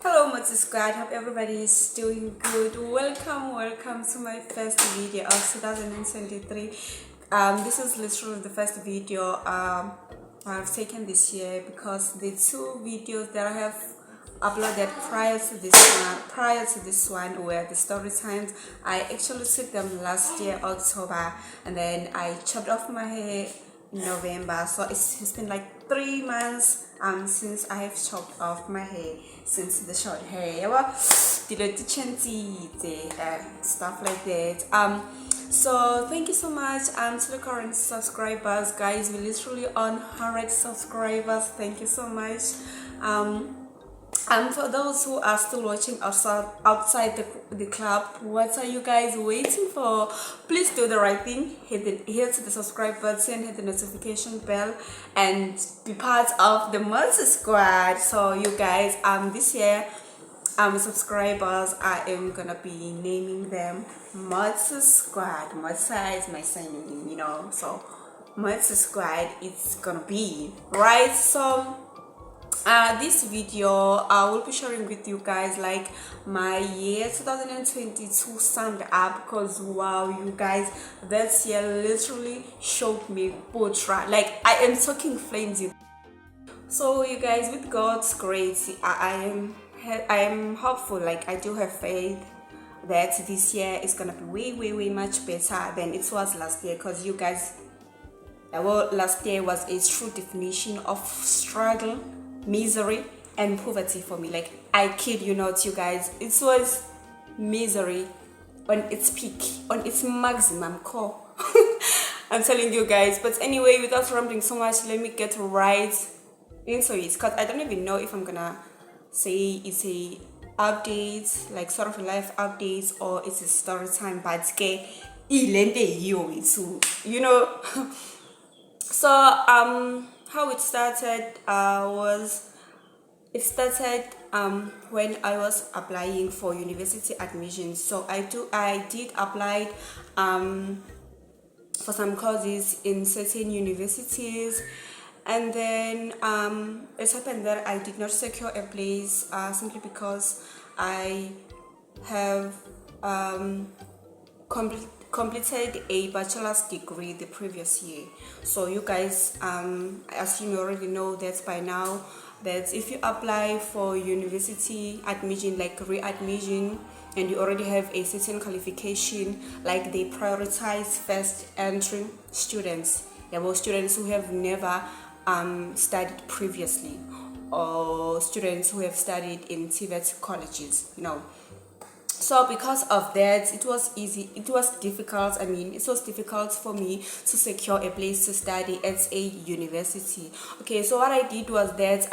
Hello Mother Squad, hope everybody is doing good. Welcome to my first video of 2023. This is literally the first video I've taken this year because the two videos that I have uploaded prior to this one were the story times. I actually took them last year October, and then I chopped off my hair in November, so it's been like 3 months since I have chopped off my hair, since the short hair stuff like that. So thank you so much to the current subscribers, guys. We're literally on 100 subscribers. Thank you so much. And for those who are still watching outside the club, what are you guys waiting for? Please do the right thing. Hit the subscribe button, hit the notification bell, and be part of the Multi Squad. So you guys, this year, subscribers, I am gonna be naming them Multi Squad. Multi is my sign, so Multi Squad it's gonna be right. So this video I will be sharing with you guys like my year 2022 summed up, because wow, you guys, that year literally showed me Potra. Like, I am talking flames. So you guys, with God's grace, I am hopeful. Like, I do have faith that this year is gonna be way much better than it was last year, because you guys, last year was a true definition of struggle, misery and poverty for me. Like, I kid you not, you guys, it was misery on its peak, on its maximum core. I'm telling you guys. But anyway, without rambling so much, let me get right into it, because I don't even know if I'm gonna say it's a update, like sort of a life update, or it's a story time, but so how it started when I was applying for university admission. So I did apply for some courses in certain universities, and then it happened that I did not secure a place simply because I have completed a bachelor's degree the previous year. So you guys, I assume you already know that by now, that if you apply for university admission, like readmission, and you already have a certain qualification, like they prioritize first entry students, students who have never studied previously, or students who have studied in Tvet colleges, So because of that, it was difficult for me to secure a place to study at a university. Okay, so what I did was that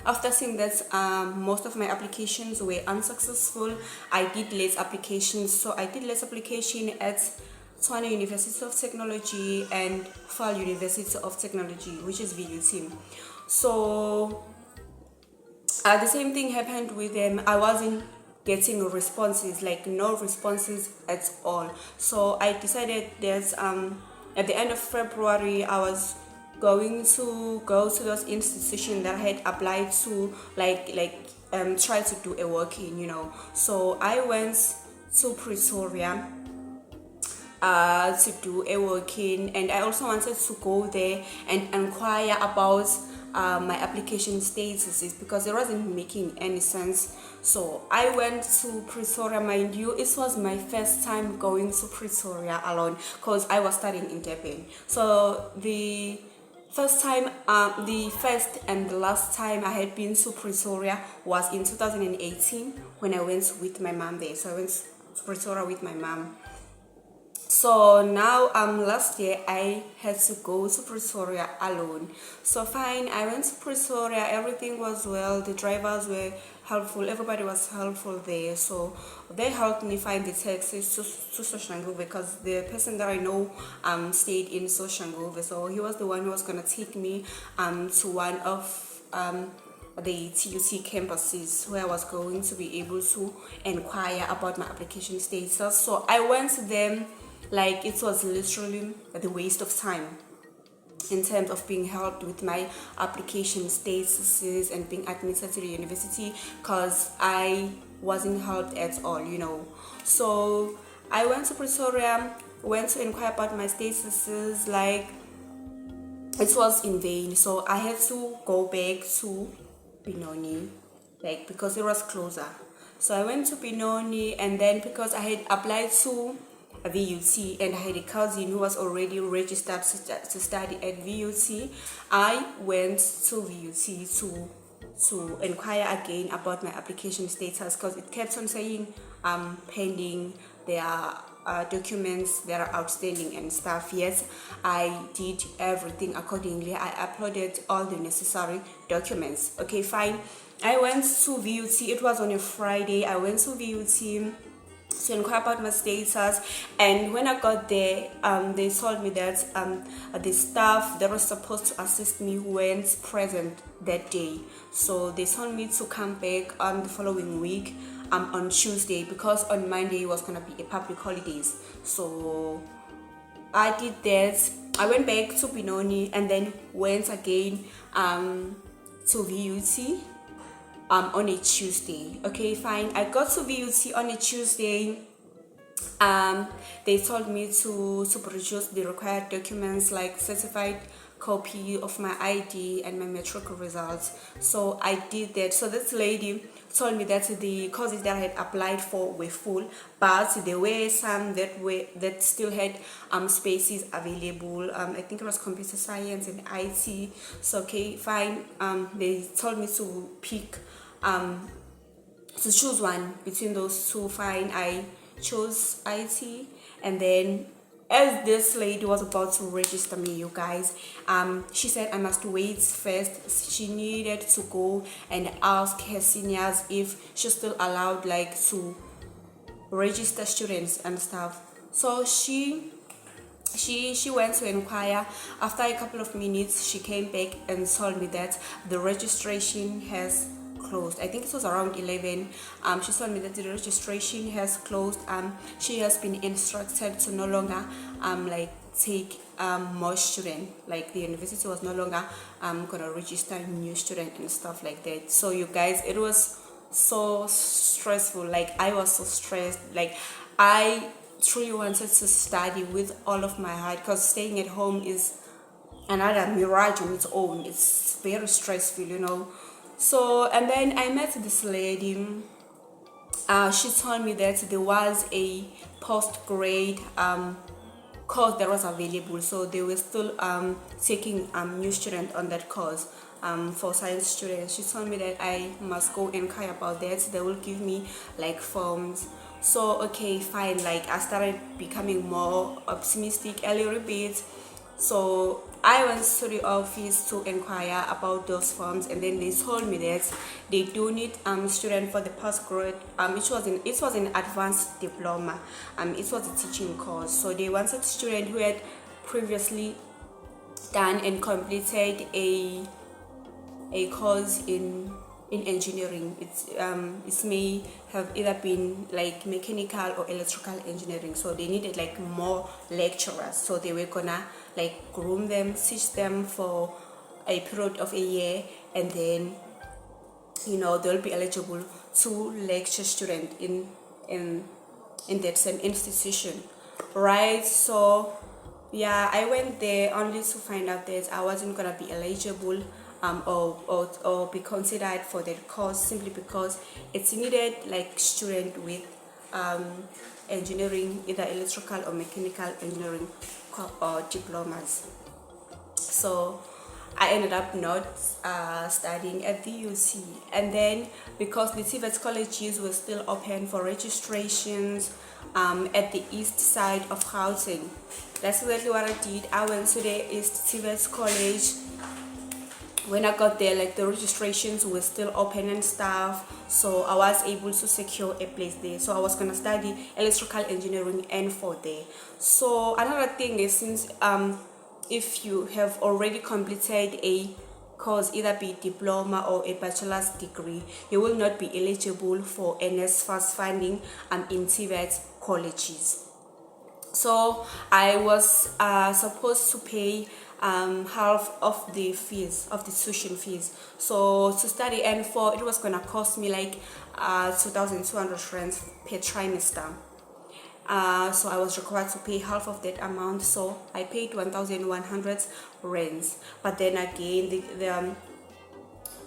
after seeing that most of my applications were unsuccessful, I did less applications. So I did less application at Tshwane University of Technology and Fall University of Technology, which is VUT. So the same thing happened with them. I wasn't getting responses, like no responses at all. So I decided that at the end of February I was going to go to those institutions that I had applied to, try to do a work-in, So I went to Pretoria to do a work-in, and I also wanted to go there and inquire about my application statuses, because it wasn't making any sense. So I went to Pretoria. Mind you, it was my first time going to Pretoria alone, because I was studying in Durban. So the first and the last time I had been to Pretoria was in 2018 when I went with my mom there. So I went to Pretoria with my mom. So now last year I had to go to Pretoria alone. So fine, I went to Pretoria, everything was well, the drivers were helpful, everybody was helpful there. So they helped me find the taxis to Soshanguve, because the person that I know stayed in Soshanguve. So he was the one who was gonna take me to one of the TUT campuses where I was going to be able to inquire about my application status. So I went to them like it was literally the waste of time. in terms of being helped with my application statuses and being admitted to the university, because I wasn't helped at all, you know. So I went to Pretoria, went to inquire about my statuses, like it was in vain. So I had to go back to Benoni, like because it was closer. So I went to Benoni, and then because I had applied to a VUT and I had a cousin who was already registered to study at VUT, I went to VUT to inquire again about my application status, because it kept on saying pending, there are documents that are outstanding and stuff. Yes, I did everything accordingly. I uploaded all the necessary documents. Okay, fine. I went to VUT. It was on a Friday. I went to VUT to inquire about my status, and when I got there, they told me that the staff that was supposed to assist me weren't present that day. So they told me to come back on the following week, on Tuesday, because on Monday was gonna be a public holidays. So I did that. I went back to Benoni and then went again to VUT on a Tuesday. Okay, fine. I got to VUT on a Tuesday. They told me to produce the required documents, like certified copy of my ID and my matric results. So I did that. So this lady told me that the courses that I had applied for were full, but there were some that still had spaces available. I think it was computer science and IT. So okay, fine. They told me to pick to choose one between those two. Fine, I chose IT, and then as this lady was about to register me, you guys, she said I must wait first. She needed to go and ask her seniors if she's still allowed, like, to register students and stuff. So she went to inquire. After a couple of minutes, she came back and told me that the registration has closed. I think it was around 11. She told me that the registration has closed. She has been instructed to no longer like take more students. Like the university was no longer gonna register new students and stuff like that. So you guys, it was so stressful. Like I was so stressed. Like I truly wanted to study with all of my heart, because staying at home is another mirage on its own. It's very stressful, you know. So, and then I met this lady. She told me that there was a post-grade course that was available, so they were still taking new students on that course for science students. She told me that I must go inquire about that. They will give me like forms. So okay, fine. Like I started becoming more optimistic a little bit. So I went to the office to inquire about those forms, and then they told me that they do need student for the postgrad. It was an advanced diploma. It was a teaching course. So they wanted students who had previously done and completed a course in engineering. It may have either been like mechanical or electrical engineering. So they needed like more lecturers. So they were gonna like groom them, teach them for a period of a year, and then they'll be eligible to lecture student in that same institution, right? So yeah, I went there only to find out that I wasn't gonna be eligible or be considered for that course, simply because it's needed like student with engineering, either electrical or mechanical engineering or diplomas. So I ended up not studying at the UC, and then because the Tvet colleges were still open for registrations at the east side of Gauteng, that's exactly what I did. I went to the East Tvet College. When I got there, like the registrations were still open and stuff, so I was able to secure a place there. So I was gonna study electrical engineering and for there. So another thing is, since if you have already completed a course, either be diploma or a bachelor's degree, you will not be eligible for NSFAS funding in Tvet colleges. So I was supposed to pay half of the fees, of the tuition fees. So to study N4, it was gonna cost me like 2,200 rands per trimester. So I was required to pay half of that amount, so I paid 1,100 rands. But then again,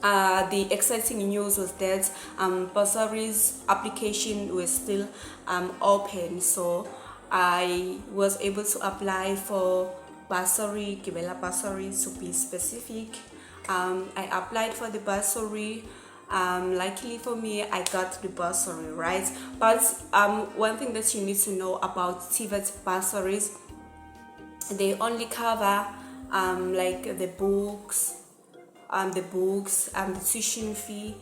the exciting news was that bursaries application was still open, so I was able to apply for bursary, Gibela bursary to be specific. I applied for the bursary. Luckily for me, I got the bursary, right? But one thing that you need to know about Tvet bursaries, they only cover like the books, the tuition fee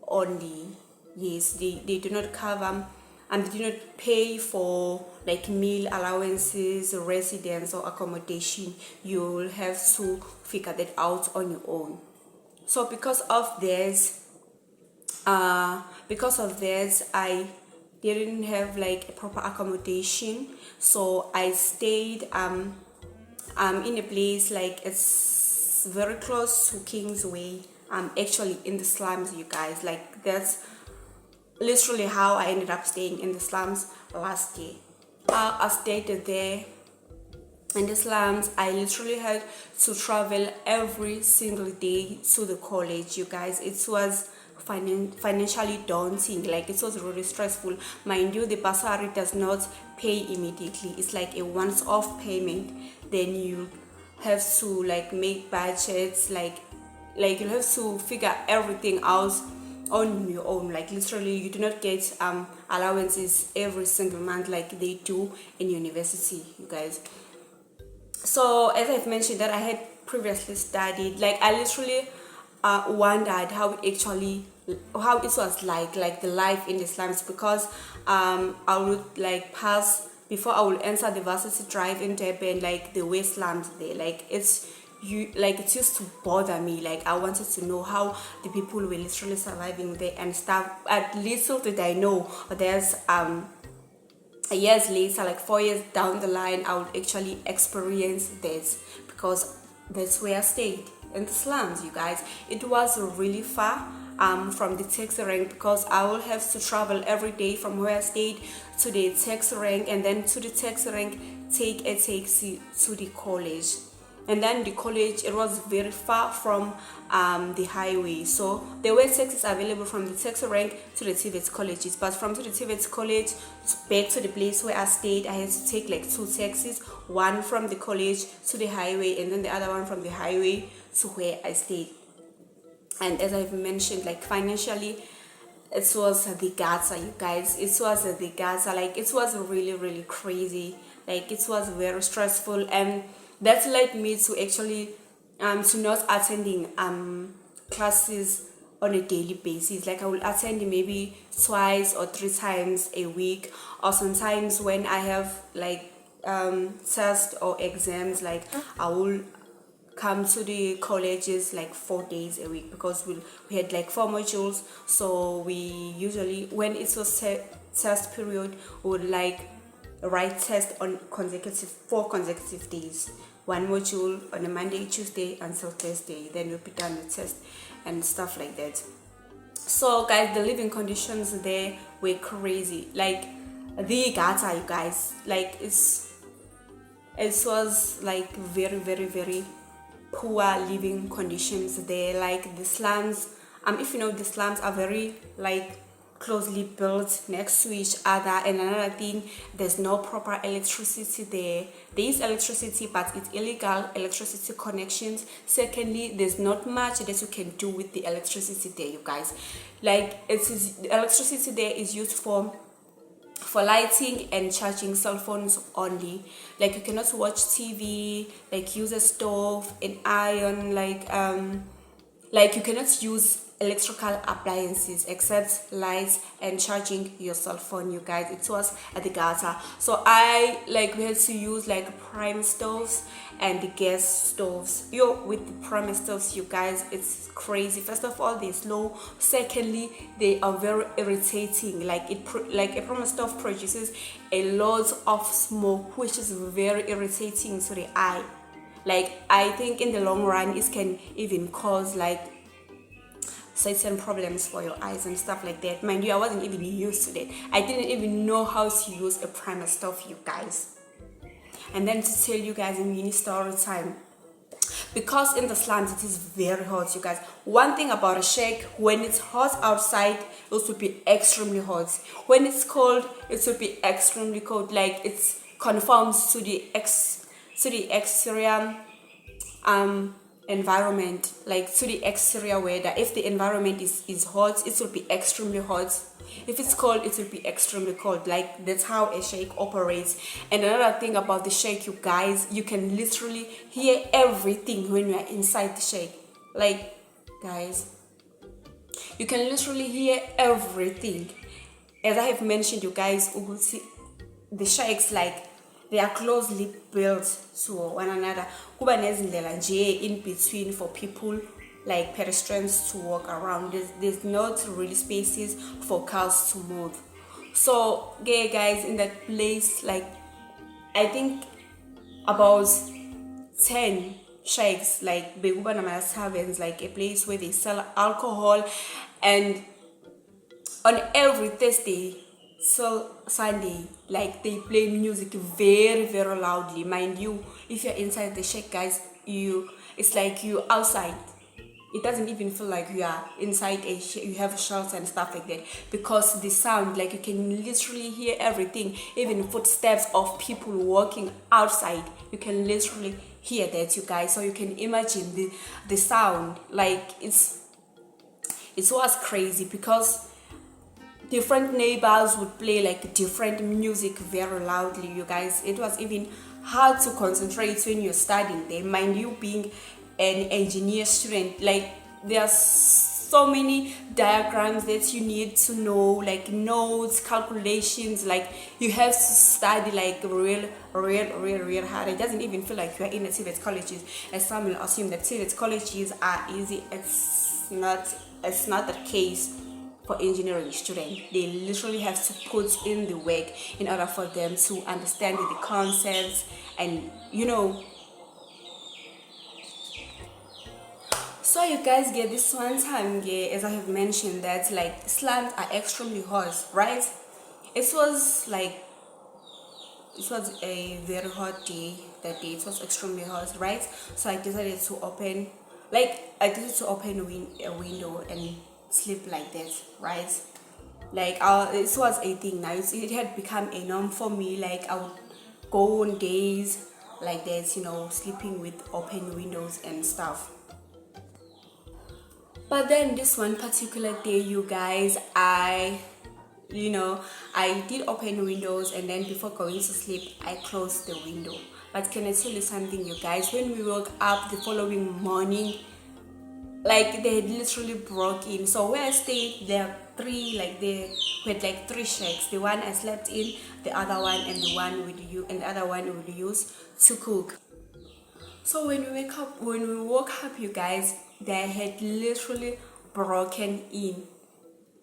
only. Yes, they do not cover and they do not pay for like meal allowances, residence or accommodation. You'll have to figure that out on your own. So because of this, I didn't have like a proper accommodation, so I stayed in a place like it's very close to Kingsway. Actually in the slums, you guys. Like that's literally how I ended up staying in the slums last year. I stayed there in the slums. I literally had to travel every single day to the college, you guys. It was financially daunting. Like it was really stressful. Mind you, the bursary does not pay immediately. It's like a once-off payment. Then you have to like make budgets, like you have to figure everything out on your own. Like literally you do not get allowances every single month like they do in university, you guys. So as I've mentioned that I had previously studied, like I literally wondered how it was like the life in the slums, because I would like pass before I would enter the varsity drive in Durban, like the way slums there, like it used to bother me. Like I wanted to know how the people were literally surviving there and stuff. At little did I know there's years later, like 4 years down the line, I would actually experience this, because that's where I stayed, in the slums, you guys. It was really far from the taxi rank, because I will have to travel every day from where I stayed to the taxi rank, and then to the taxi rank take a taxi to the college. And then the college, it was very far from the highway, so there were taxis available from the taxi rank to the Tvet colleges, but from to the Tvet college back to the place where I stayed, I had to take like 2 taxis, one from the college to the highway, and then the other one from the highway to where I stayed. And as I've mentioned, like financially, it was the gutter, you guys. It was the gutter. Like it was really crazy. Like it was very stressful, and that led me to actually to not attending classes on a daily basis. Like I will attend maybe 2 or 3 times a week, or sometimes when I have like tests or exams, like I will come to the colleges like 4 days a week, because we had like 4 modules. So we usually, when it was test period, we would like write test on 4 consecutive days, 1 module on a Monday, Tuesday until Thursday, then we'll be done with test and stuff like that. So guys, the living conditions there were crazy. Like the gutter, you guys, like it was like very poor living conditions there. Like the slums, if you know, the slums are very like closely built next to each other. And another thing, there's no proper electricity there. There is electricity, but it's illegal electricity connections. Secondly, there's not much that you can do with the electricity there, you guys. Like the electricity there is used for lighting and charging cell phones only. Like you cannot watch TV, like use a stove, an iron, like you cannot use electrical appliances except lights and charging your cell phone, you guys. It was at the gutter. So we had to use like prime stoves and the gas stoves. With the prime stoves, you guys, it's crazy. First of all, they're slow. Secondly, they are very irritating. Like a prime stove produces a lot of smoke, which is very irritating to the eye. Like I think in the long run it can even cause like certain problems for your eyes and stuff like that. Mind you, I wasn't even used to that. I didn't even know how to use a primer stuff, you guys. And then to tell you guys a mini story time, because in the slums it is very hot, you guys. One thing about a shake, when it's hot outside it will be extremely hot. When it's cold it will be extremely cold. Like it conforms to the exterior environment, like to the exterior weather. If the environment is hot, it will be extremely hot. If it's cold, it will be extremely cold. Like that's how a shake operates. And another thing about the shake, you guys, you can literally hear everything when you are inside the shake. Like guys, you can literally hear everything. As I have mentioned, you guys, the shakes, like they are closely built to one another. Kuba nezindlela nje in between for people like pedestrians to walk around. There's not really spaces for cars to move. So yeah, guys, in that place, like I think about 10 shakes, like Beguba Namaya Taverns, like a place where they sell alcohol, and on every Thursday till Sunday, like they play music very very loudly. Mind you, if you're inside the shack, guys, it's like you outside. It doesn't even feel like you are inside you have a shelter and stuff like that, because the sound, like you can literally hear everything, even footsteps of people walking outside, you can literally hear that, you guys. So you can imagine the sound, like it was crazy, because different neighbors would play like different music very loudly, you guys. It was even hard to concentrate when you're studying there. Mind you, being an engineer student, like there's so many diagrams that you need to know, like notes, calculations, like you have to study like real hard. It doesn't even feel like you're in the Tvet colleges, as some will assume that Tvet colleges are easy. It's not the case for engineering students. They literally have to put in the work in order for them to understand the concepts, and so you guys get this one time, yeah, as I have mentioned, that like slums are extremely hot, right? It was a very hot day that day. It was extremely hot, right? So I decided to open a window and sleep like that, right? Like it was a thing now. It had become a norm for me. Like I would go on days like that, sleeping with open windows and stuff. But then this one particular day, you guys, I did open windows, and then before going to sleep I closed the window. But can I tell you something, you guys? When we woke up the following morning, like they had literally broke in. So where I stayed, there are three, like they had like three shacks. The one I slept in, the other one, and the other one we would use to cook. So when we woke up, you guys, they had literally broken in.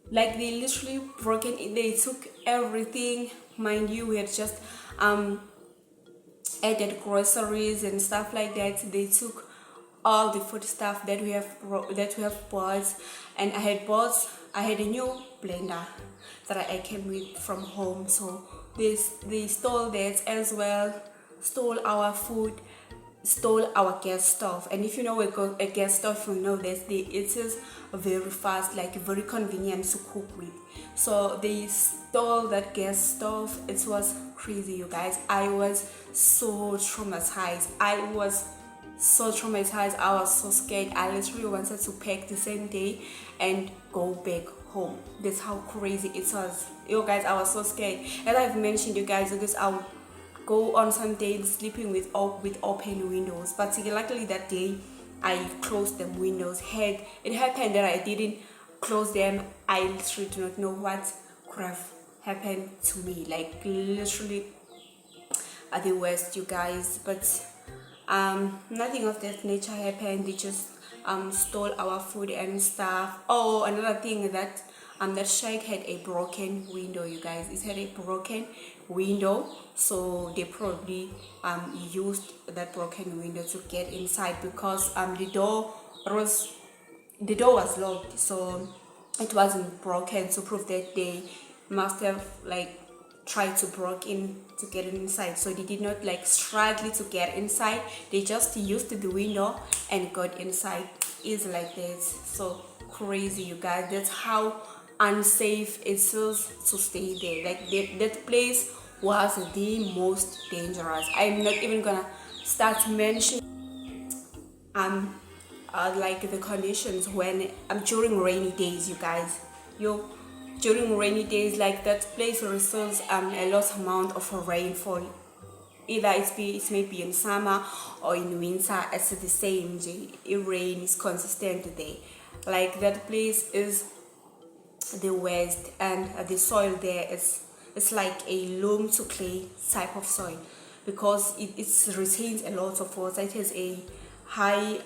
Like they literally broken in. They took everything. Mind you, we had just added groceries and stuff like that. They took all the food stuff that we have bought, and I had a new blender that I came with from home. So they stole that as well, stole our food, stole our gas stove. And if you know a gas stove, you know that it is very fast, like very convenient to cook with. So they stole that gas stove. It was crazy, you guys. I was so traumatized. I was so scared. I literally wanted to pack the same day and go back home. That's how crazy it was. You guys, I was so scared. As I've mentioned, you guys, because I would go on some days sleeping with open windows, but luckily that day I closed them windows. Had it happened that I didn't close them, I literally do not know what could have happened to me. Like literally at the worst, you guys. But nothing of that nature happened. They just stole our food and stuff. Oh, another thing that that shack had a broken window, you guys. It had a broken window, so they probably used that broken window to get inside, because the door was locked, so it wasn't broken, to prove that they must have like tried to break in to get inside. So they did not like struggle to get inside, they just used the window and got inside. Is like that. So crazy, you guys. That's how unsafe it feels to stay there. Like that place was the most dangerous. I'm not even gonna start mentioning like the conditions when during rainy days, you guys. Yo, during rainy days, like that place receives a lot amount of rainfall. Either it may be in summer or in winter, it's the same. The rain is consistent there. Like that place is the west, and the soil there is, it's like a loam to clay type of soil, because it retains a lot of water. It has a high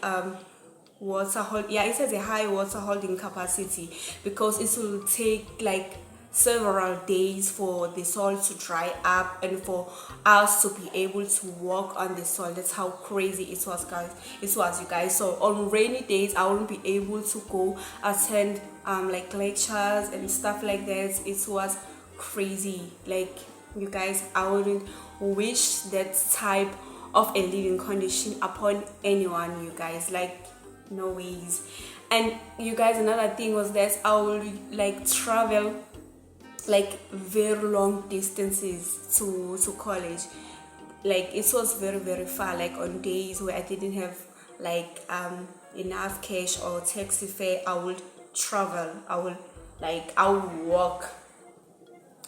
water hold, yeah, it has a high water holding capacity, because it will take like several days for the soil to dry up and for us to be able to walk on the soil. That's how crazy it was, guys. It was, you guys. So on rainy days I wouldn't be able to go attend like lectures and stuff like that. It was crazy, like, you guys. I wouldn't wish that type of a living condition upon anyone, you guys. Like, no ways. And you guys, another thing was that I would like travel like very long distances to college. Like, it was very, very far. Like on days where I didn't have like enough cash or taxi fare, I would travel. I would walk,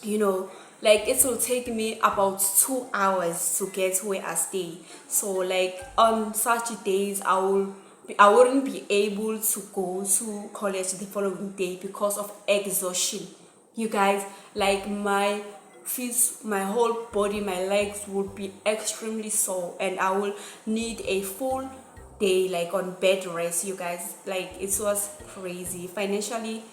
you know. Like, it will take me about 2 hours to get where I stay. So like on such days I wouldn't be able to go to college the following day because of exhaustion, you guys. Like, my feet, my whole body, my legs would be extremely sore, and I will need a full day like on bed rest, you guys. Like, it was crazy. Financially,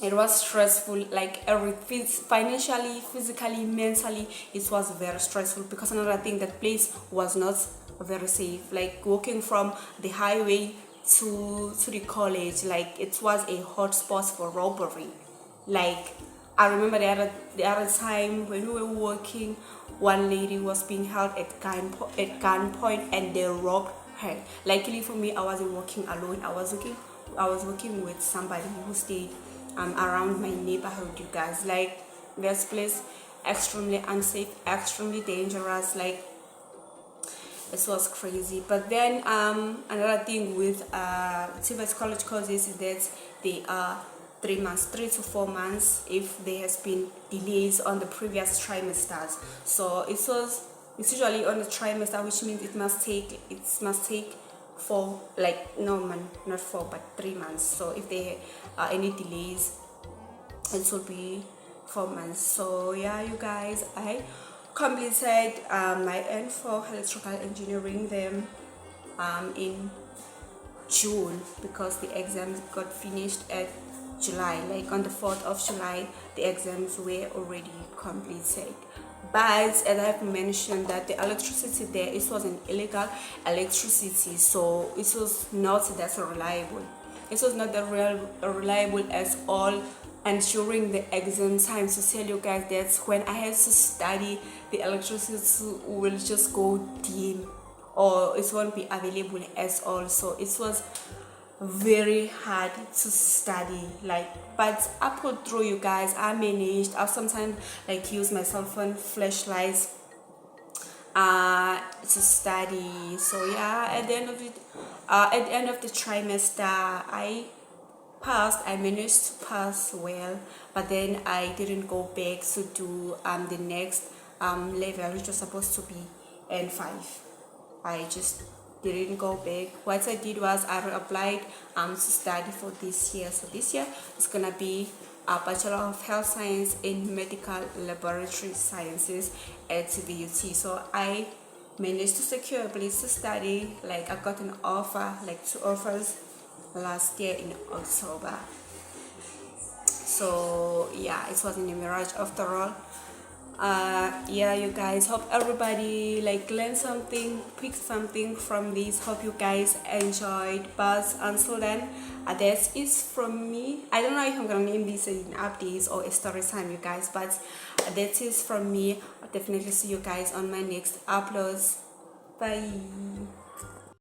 it was stressful. Like, financially, physically, mentally, it was very stressful, because another thing, that place was not very safe. Like, walking from the highway to the college, like, it was a hot spot for robbery. Like, I remember the other time when we were walking, one lady was being held at gunpoint, and they robbed her. Luckily for me, I wasn't walking alone. I was working with somebody who stayed around my neighborhood, you guys. Like, this place, extremely unsafe, extremely dangerous. Like, this was crazy. But then another thing with Tvet college courses is that they are 3 months, 3 to 4 months, if there has been delays on the previous trimesters. So it's usually on the trimester, which means it must take for like, no man, not 4 but 3 months. So if there are any delays, it will be 4 months. So yeah, you guys, I completed my N4 electrical engineering them in June, because the exams got finished at July. Like on the 4th of July, the exams were already completed. But as I've mentioned, that the electricity there, it was an illegal electricity, so it was not that reliable. It was not that reliable at all. And during the exam time, to tell you guys, that's when I had to study, the electricity will just go dim, or it won't be available at all. So it was very hard to study. Like, but I put through, you guys. I managed. I sometimes like use my cell phone flashlights to study. So yeah, at the end of the trimester, I managed to pass well. But then I didn't go back to do the next level, which was supposed to be N5. I just didn't go back. What I did was I applied to study for this year. So this year it's gonna be a Bachelor of Health Science in Medical Laboratory Sciences at VUT. So I managed to secure a place to study. Like, I got an offer, like 2 offers last year in October. So yeah, it wasn't a mirage after all. Yeah, you guys, hope everybody like learned something, picked something from this. Hope you guys enjoyed. But until then, that is from me. I don't know if I'm gonna name this an updates or a story time, you guys, but that is from me. I'll definitely see you guys on my next uploads. Bye.